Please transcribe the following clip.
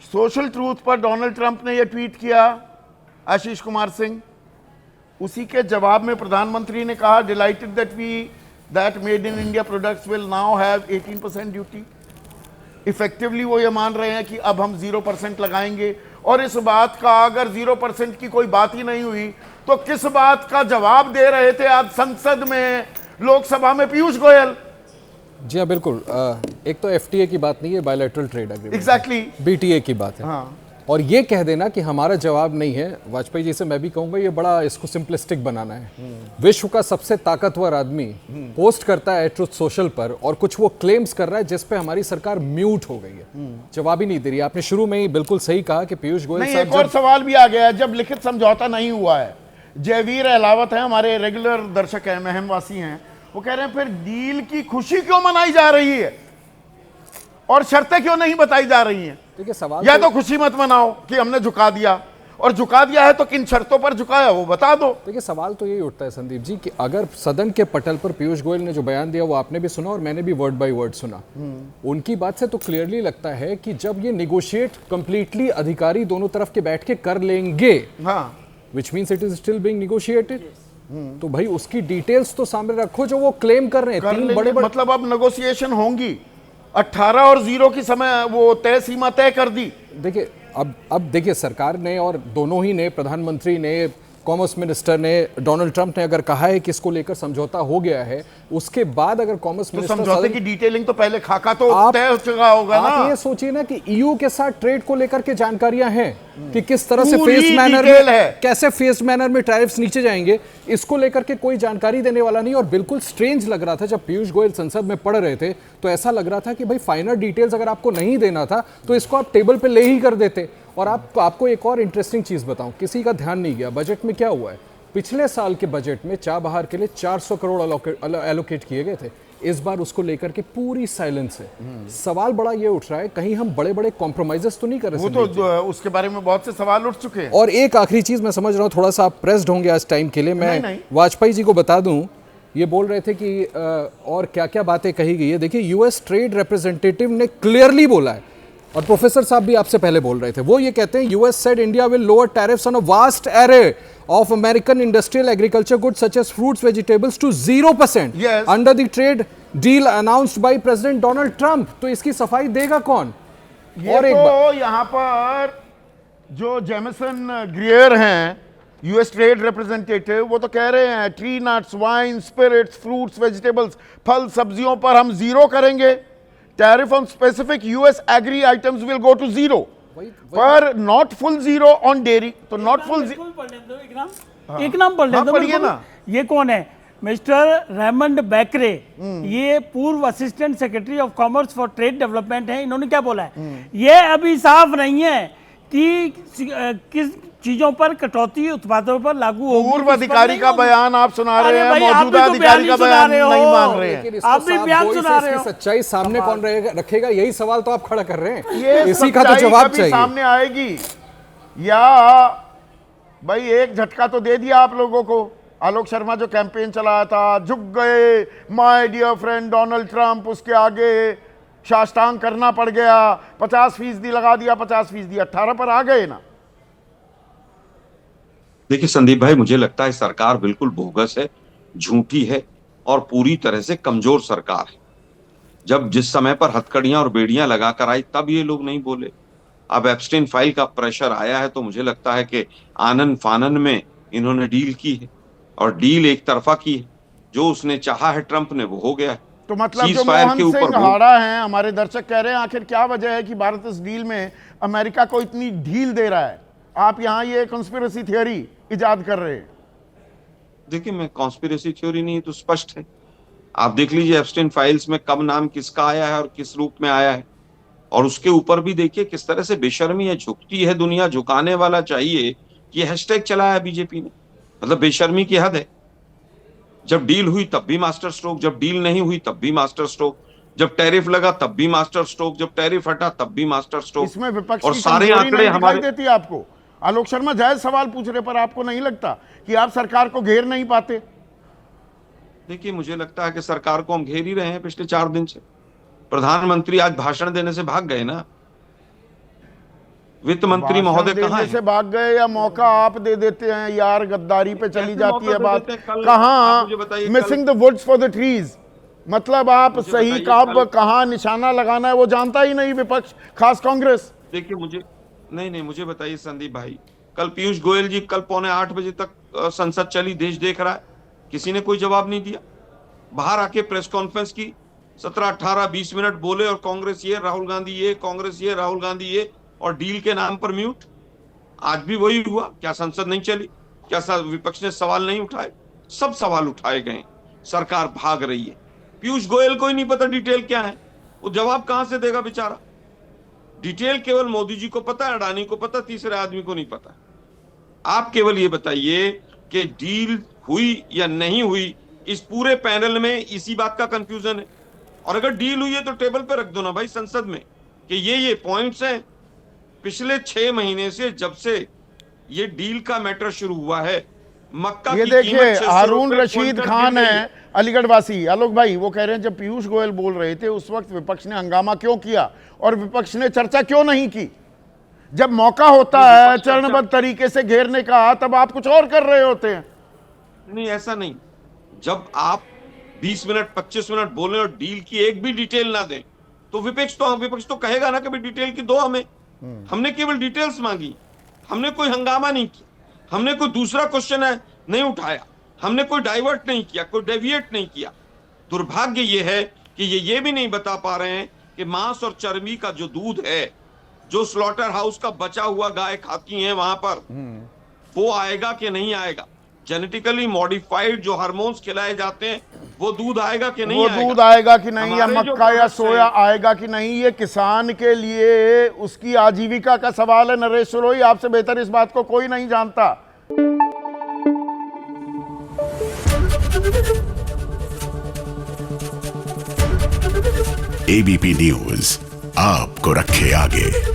Social truth पर Donald Trump ने यह ट्वीट किया, आशीष कुमार सिंह। उसी के जवाब में प्रधानमंत्री ने कहा, dilated that made in India products will now have 18% duty. Effectively वो ये मान रहे हैं कि अब हम 0% लगाएंगे। और इस बात का अगर 0% की कोई बात ही नहीं हुई तो किस बात का जवाब दे रहे थे आज संसद में, लोकसभा में पीयूष गोयल? जी हाँ, बिल्कुल। एक तो एफटीए की बात नहीं है, bilateral trade agreement, exactly BTA की बात है। हाँ। और ये कह देना कि हमारा जवाब नहीं है, वाजपेयी जी से मैं भी कहूंगा, ये बड़ा इसको सिंपलिस्टिक बनाना है। विश्व का सबसे ताकतवर आदमी पोस्ट करता है ट्रुथ सोशल पर और कुछ वो क्लेम्स कर रहा है जिस पे हमारी सरकार म्यूट हो गई है, जवाब ही नहीं दे रही। आपने शुरू में ही बिल्कुल सही कहा कि पीयूष गोयल नहीं, साहब एक और सवाल भी आ गया है, जब लिखित समझौता नहीं हुआ है। जयवीर अहलावत है, हमारे रेगुलर दर्शक हैं, महमवासी हैं, वो कह रहे हैं फिर डील की खुशी क्यों मनाई जा रही है और शर्तें क्यों नहीं बताई जा रही हैं? देखिए सवाल या तो खुशी मत मनाओ कि हमने झुका दिया, और झुका दिया है तो किन शर्तों पर झुकाया वो बता दो। देखिए सवाल तो यही उठता है संदीप जी कि अगर सदन के पटल पर पीयूष गोयल ने जो बयान दिया वो आपने भी सुना और मैंने भी वर्ड बाय वर्ड सुना, उनकी बात से तो क्लियरली लगता है कि जब ये निगोशिएट कंप्लीटली अधिकारी दोनों तरफ के बैठ के कर लेंगे, हाँ, which means it is still being negotiated, तो भाई उसकी डिटेल्स तो सामने रखो जो वो क्लेम कर रहे हैं। तीन बड़े मतलब अब नेगोशिएशन होंगी, 18 और 0 की समय वो तय सीमा तय कर दी। देखिए अब देखिए सरकार ने और दोनों ही ने, प्रधानमंत्री ने, कॉमर्स मिनिस्टर ने, डोनाल्ड ट्रंप ने अगर कहा है कि इसको लेकर समझौता हो गया है, उसके बाद अगर कॉमर्स मिनिस्टर समझौते की डिटेलिंग तो पहले खाका तो तय हो चुका होगा ना। आप ये सोचिए ना कि ईयू के साथ ट्रेड को लेकर के जानकारियां हैं कि किस तरह से पूरी फेस मैनर डिटेल में, है। कैसे फेस मैनर में टैरिफ्स नीचे जाएंगे, इसको लेकर के कोई जानकारी देने वाला नहीं। और बिल्कुल स्ट्रेंज लग रहा था जब पीयूष गोयल संसद में पढ़ रहे थे, तो ऐसा लग रहा था कि भाई फाइनल डिटेल्स अगर आपको नहीं देना था तो इसको आप टेबल पे ले ही कर देते। और आपको एक और इंटरेस्टिंग चीज बताऊं, किसी का ध्यान नहीं गया, बजट में क्या हुआ है? पिछले साल के बजट में चाबहार के लिए 400 करोड़ एलोकेट किए गए थे, इस बार उसको लेकर के पूरी साइलेंस है। सवाल बड़ा ये उठ रहा है, कहीं हम बड़े बड़े कॉम्प्रोमाइजेस तो नहीं कर रहे? वो तो उसके बारे में बहुत से सवाल उठ चुके हैं। और एक आखिरी चीज मैं समझ रहा हूं, थोड़ा सा आप प्रेस्ड होंगे आज टाइम के लिए, मैं वाजपेयी जी को बता दूं, ये बोल रहे थे कि और क्या क्या बातें कही गई है। देखिए यूएस ट्रेड रिप्रेजेंटेटिव ने क्लियरली बोला है, और प्रोफेसर साहब भी आपसे पहले बोल रहे थे, वो ये कहते हैं US said India will lower tariffs on a vast array of American industrial agriculture goods such as fruits, vegetables to 0% yes. under the trade deal announced by President Donald Trump। तो इसकी सफाई देगा कौन? और एक तो यहाँ पर जो जेमिसन ग्रियर हैं, यूएस ट्रेड रिप्रेजेंटेटिव, वो तो कह रहे हैं tree nuts, wine, spirits, fruits, vegetables, फल सब्जियों पर हम 0 करेंगे। Tariff on specific US agri items will go to 0 पर नॉट फुल 0 ऑन डेयरी। तो नॉट फुल एक नाम पढ़ लेते पढ़िए ना। ये कौन है? मिस्टर रेमंड बैकरे, ये पूर्व assistant secretary of commerce for trade development है। इन्होंने क्या बोला है? ये अभी साफ नहीं है कि किस चीजों पर कटौती उत्पादों पर लागू होगी। पूर्व अधिकारी का बयान आप सुना रहे हैं, मौजूदा अधिकारी का बयान नहीं मान रहे हैं। आप भी बयान सुना रहे हो। सच्चाई सामने कौन रखेगा? यही सवाल तो आप खड़ा कर रहे हैं, ये इसी का तो जवाब चाहिए। सामने आएगी या भाई एक झटका तो दे दिया आप लोगों को। आलोक शर्मा जो कैंपेन चलाया था, झुक गए my dear friend Donald Trump, उसके आगे साष्टांग करना पड़ गया, 50% लगा दिया, 50%, 18 पर आ गए ना। देखिए संदीप भाई, मुझे लगता है सरकार बिल्कुल बोगस है, झूठी है और पूरी तरह से कमजोर सरकार है। जब जिस समय पर हथकड़ियां और बेड़ियां लगाकर आई तब ये लोग नहीं बोले। अब एप्स्टीन फाइल का प्रेशर आया है तो मुझे लगता है कि आनन फानन में इन्होंने डील की है, और डील एक तरफा की है। जो उसने चाहा है ट्रंप ने, वो हो गया है। तो मतलब जो मोहन सिंह हाड़ा हैं, हमारे दर्शक कह रहे हैं आखिर क्या वजह है कि भारत इस डील में अमेरिका को इतनी ढील दे रहा है? आप यहाँ ये कॉन्स्पिरेसी थियोरी इजाद कर रहे हैं। देखिए, मैं कॉन्स्पिरेसी थ्योरी नहीं, तो स्पष्ट है। आप देख लीजिए एप्स्टीन फाइल्स में कब नाम किसका आया है और किस रूप में आया है, और उसके ऊपर भी देखिए किस तरह से बेशर्मी है। झुकती है दुनिया, झुकाने वाला चाहिए, ये हैशटैग चलाया है बीजेपी ने। मतलब बेशर्मी की हद है। जब डील हुई तब भी मास्टर स्ट्रोक, जब डील नहीं हुई तब भी मास्टर स्ट्रोक, जब टैरिफ लगा तब भी मास्टर स्ट्रोक, जब टैरिफ हटा तब भी मास्टर स्ट्रोक। इसमें विपक्ष और की सारे आंकड़े हमारे देती है आपको। आलोक शर्मा जायज सवाल पूछ रहे, पर आपको नहीं लगता कि आप सरकार को घेर नहीं पाते? देखिए, मुझे लगता है कि सरकार को हम घेर ही रहे हैं पिछले 4 दिन से। प्रधानमंत्री आज भाषण देने से भाग गए ना। वित्त मंत्री महोदय भाषण कहाँ देने हैं? से भाग गए या मौका आप दे देते हैं यार, गद्दारी पे चली कैसे जाती मौका है दे बात। देते हैं? कल आप कहाँ मुझे बताइए, missing the woods for the trees, मतलब आप मुझे सही बताइए कब कल- कहाँ निशाना लगाना है वो जानता ही नहीं विपक्ष, खास कांग्रेस। देखिए मुझे नहीं मुझे बताइए संदीप भाई, कल पीयूष गोयल जी कल 7:45 तक संसद चली, देश देख रहा है, किसी ने कोई जवाब नहीं दिया। बाहर आके प्रेस कॉन्फ्रेंस की 17, 18, 20 मिनट बोले और कांग्रेस ये, राहुल गांधी ये, कांग्रेस ये, राहुल गांधी ये, और डील के नाम पर म्यूट। आज भी वही हुआ। क्या संसद नहीं चली? क्या विपक्ष ने सवाल नहीं उठाए? सब सवाल उठाए गए। सरकार भाग रही है। पीयूष गोयल को ही नहीं पता डिटेल क्या है, वो जवाब कहां से देगा बेचारा? डिटेल केवल मोदी जी को पता है, अडानी को पता, तीसरे आदमी को नहीं पता। आप केवल ये बताइए कि डील हुई या नहीं हुई, इस पूरे पैनल में इसी बात का कंफ्यूजन है। और अगर डील हुई है तो टेबल पे रख दो ना भाई संसद में कि ये पॉइंट्स हैं। पिछले 6 महीने से, जब से ये डील का मैटर शुरू हुआ है, मक्का ये की देखिए कीमत 600 हारून रुपए रशीद क्विंटल खान गिर गई है अलीगढ़ वासी। आलोक भाई वो कह रहे हैं जब पीयूष गोयल बोल रहे थे उस वक्त विपक्ष ने हंगामा क्यों किया और विपक्ष ने चर्चा क्यों नहीं की? जब मौका होता है चरणबद्ध तरीके से घेरने का, तब आप कुछ और कर रहे होते हैं। नहीं, ऐसा नहीं। जब आप 20 मिनट 25 मिनट बोले और डील की एक भी डिटेल ना दें तो विपक्ष तो कहेगा ना कि भाई डिटेल की दो हमें। हमने केवल डिटेल्स मांगी, हमने कोई हंगामा नहीं किया, हमने कोई दूसरा क्वेश्चन है नहीं उठाया, हमने कोई डाइवर्ट नहीं किया, कोई डेविएट नहीं किया। दुर्भाग्य ये है कि ये भी नहीं बता पा रहे हैं कि मांस और चर्बी का जो दूध है, जो स्लॉटर हाउस का बचा हुआ गाय खाती हैं वहां पर, वो आएगा कि नहीं आएगा। जेनेटिकली मॉडिफाइड जो हार्मोन्स खिलाए जाते हैं वो दूध आएगा कि नहीं वो आएगा? दूध आएगा कि नहीं, या हमारे जो मक्का या प्रोडक्ट्स सोया हैं- आएगा कि नहीं, ये किसान के लिए उसकी आजीविका का सवाल है। नरेश सुरोही, आपसे बेहतर इस बात को कोई नहीं जानता। एबीपी न्यूज आपको रखे आगे।